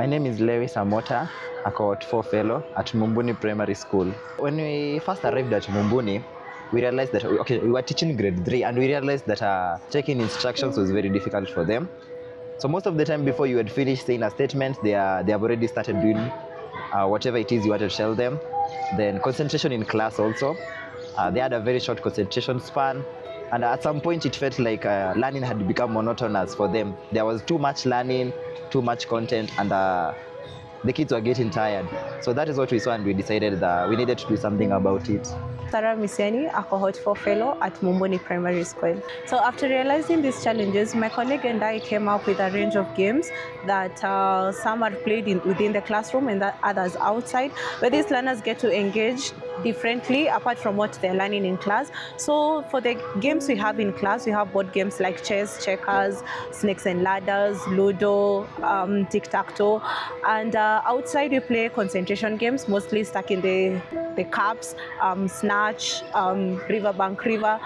name is Lewis Amota, a cohort 4 fellow at Mumbuni Primary School. When we first arrived at Mumbuni, we realized that we were teaching grade 3, and we realized that taking instructions was very difficult for them. So most of the time, before you had finished saying a statement, they have already started doing whatever it is you wanted to tell them. Then concentration in class also. They had a very short concentration span, and at some point it felt like learning had become monotonous for them. There was too much learning, too much content, and the kids were getting tired. So that is what we saw, and we decided that we needed to do something about it. Sarah Misiani, a cohort 4 fellow at Mumbuni Primary School. So after realizing these challenges, my colleague and I came up with a range of games that some are played within the classroom and others outside, where these learners get to engage differently apart from what they're learning in class. So for the games we have in class, we have board games like chess, checkers, snakes and ladders, Ludo, tic-tac-toe, and outside we play concentration games, mostly stuck in the cups, snatch, River-Bank-River,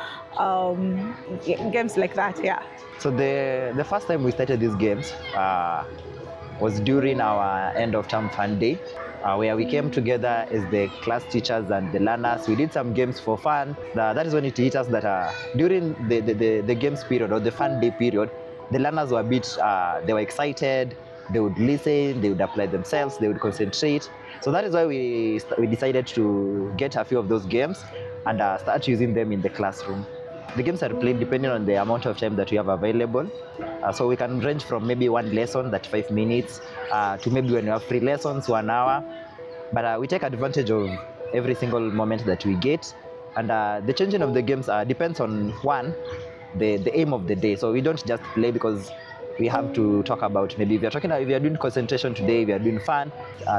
games like that, yeah. So the first time we started these games was during our end of term fun day, where we came together as the class teachers and the learners. We did some games for fun. That is when it hit us that during the games period or the fun day period, the learners were a bit, they were excited, they would listen, they would apply themselves, they would concentrate. So that is why we decided to get a few of those games and start using them in the classroom. The games are played depending on the amount of time that we have available. So we can range from maybe one lesson, that's 5 minutes, to maybe when we have 3 lessons, 1 hour. But we take advantage of every single moment that we get. And the changing of the games depends on, one, the aim of the day. So we don't just play because we have to talk about, maybe if you're doing concentration today, if you're doing fun,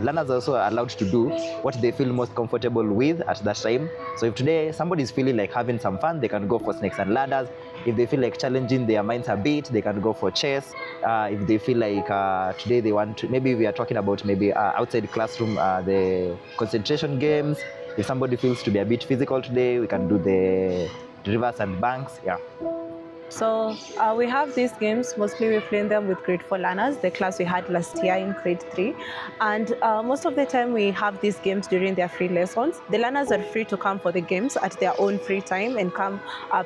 learners are also allowed to do what they feel most comfortable with at that time. So if today somebody is feeling like having some fun, they can go for snakes and ladders. If they feel like challenging their minds a bit, they can go for chess. If they feel like today they want to, maybe we are talking about maybe outside classroom, the concentration games. If somebody feels to be a bit physical today, we can do the rivers and banks, yeah. So we have these games, mostly we play them with grade 4 learners, the class we had last year in grade 3. And most of the time we have these games during their free lessons. The learners are free to come for the games at their own free time and come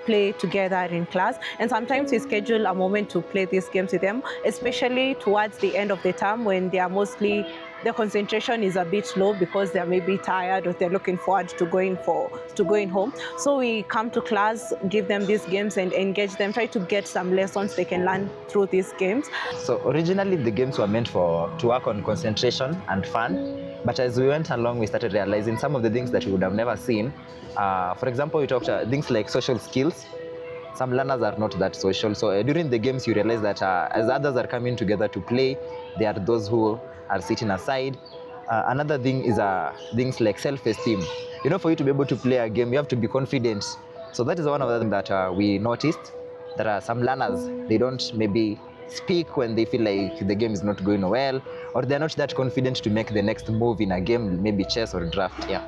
play together in class. And sometimes we schedule a moment to play these games with them, especially towards the end of the term when they are mostly, the concentration is a bit low because they may be tired or they're looking forward to going home. So we come to class, give them these games and engage them, try to get some lessons they can learn through these games. So originally the games were meant to work on concentration and fun, but as we went along we started realizing some of the things that we would have never seen. For example, we talked about things like social skills. Some learners are not that social, so during the games you realize that as others are coming together to play, there are those who are sitting aside. Another thing is things like self-esteem. You know, for you to be able to play a game, you have to be confident. So that is one of them that we noticed. There are some learners, they don't maybe speak when they feel like the game is not going well, or they're not that confident to make the next move in a game, maybe chess or draft, yeah.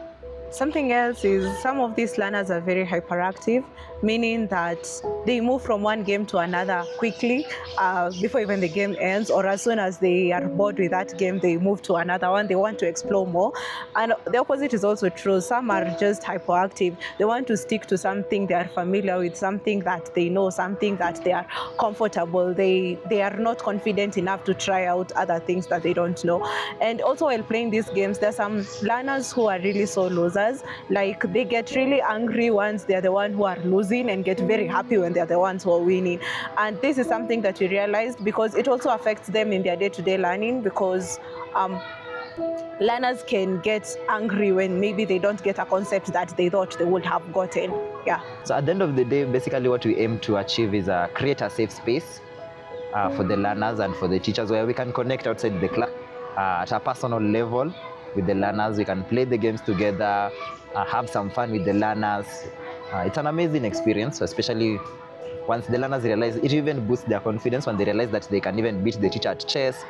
Something else is some of these learners are very hyperactive, meaning that they move from one game to another quickly before even the game ends, or as soon as they are bored with that game, they move to another one. They want to explore more. And the opposite is also true. Some are just hyperactive. They want to stick to something they are familiar with, something that they know, something that they are comfortable. They are not confident enough to try out other things that they don't know. And also while playing these games, there are some learners who are really sore losers. Like they get really angry once they're the one who are losing and get very happy when they're the ones who are winning. And this is something that we realized because it also affects them in their day-to-day learning, because learners can get angry when maybe they don't get a concept that they thought they would have gotten. Yeah. So at the end of the day, basically what we aim to achieve is create a safe space for the learners and for the teachers, where we can connect outside the class at a personal level with the learners. We can play the games together, have some fun with the learners. It's an amazing experience, especially once the learners realize, it even boosts their confidence when they realize that they can even beat the teacher at chess.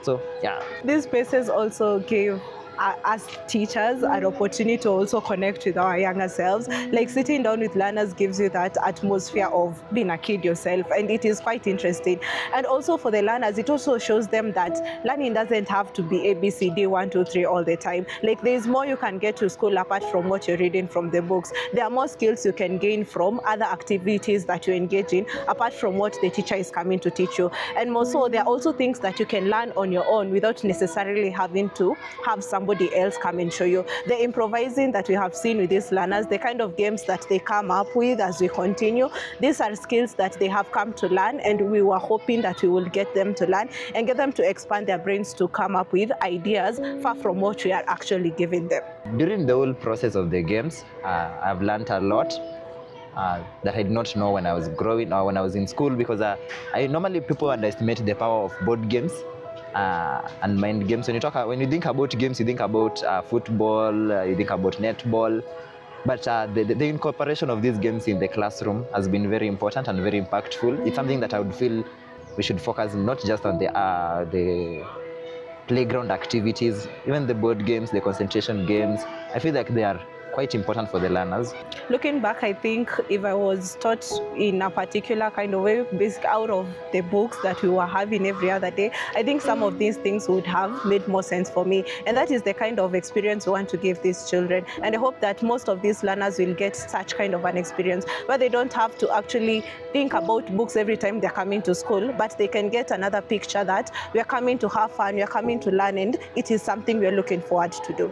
So yeah. These spaces also give as teachers an opportunity to also connect with our younger selves. Like sitting down with learners gives you that atmosphere of being a kid yourself, and it is quite interesting. And also for the learners, it also shows them that learning doesn't have to be ABCD 1, 2, 3 all the time. Like there's more you can get to school apart from what you're reading from the books. There are more skills you can gain from other activities that you engage in apart from what the teacher is coming to teach you. And more so, there are also things that you can learn on your own without necessarily having to have somebody else come and show you. The improvising that we have seen with these learners, the kind of games that they come up with as we continue, these are skills that they have come to learn, and we were hoping that we will get them to learn and get them to expand their brains to come up with ideas far from what we are actually giving them. During the whole process of the games, I've learned a lot that I did not know when I was growing or when I was in school, because I normally people underestimate the power of board games and mind games. When you think about games, you think about football, you think about netball. But the incorporation of these games in the classroom has been very important and very impactful. It's something that I would feel we should focus not just on the playground activities, even the board games, the concentration games. I feel like they are quite important for the learners. Looking back, I think if I was taught in a particular kind of way, based out of the books that we were having every other day, I think some of these things would have made more sense for me. And that is the kind of experience we want to give these children. And I hope that most of these learners will get such kind of an experience where they don't have to actually think about books every time they're coming to school, but they can get another picture that we are coming to have fun, we are coming to learn, and it is something we are looking forward to do.